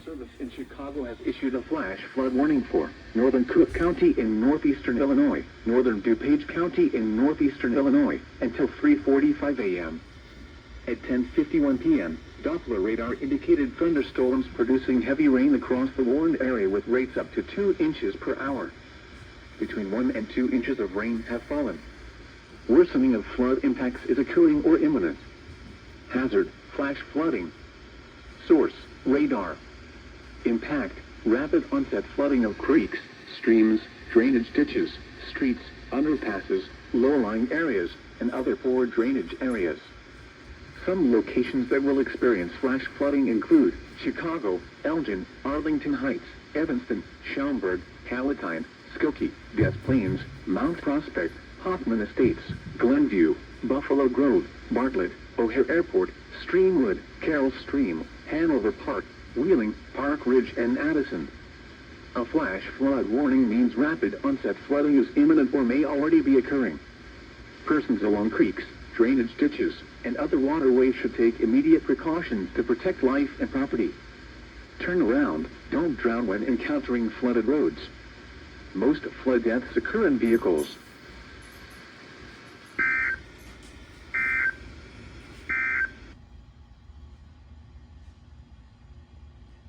Service in Chicago has issued a flash flood warning for northern Cook County in northeastern Illinois, northern DuPage County in northeastern Illinois, until 3:45 a.m. At 10:51 p.m., Doppler radar indicated thunderstorms producing heavy rain across the warned area with rates up to 2 inches per hour. Between 1 and 2 inches of rain have fallen. Worsening of flood impacts is occurring or imminent. Hazard, flash flooding. Source, radar. Impact, rapid onset flooding of creeks, streams, drainage ditches, streets, underpasses, low-lying areas, and other poor drainage areas. Some locations that will experience flash flooding include Chicago, Elgin, Arlington Heights, Evanston, Schaumburg, Palatine, Skokie, Des Plaines, Mount Prospect, Hoffman Estates, Glenview, Buffalo Grove, Bartlett, O'Hare Airport, Streamwood, Carroll Stream, Hanover Park, Wheeling, Park Ridge, and Addison. A flash flood warning means rapid onset flooding is imminent or may already be occurring. Persons along creeks, drainage ditches, and other waterways should take immediate precautions to protect life and property. Turn around, don't drown when encountering flooded roads. Most flood deaths occur in vehicles.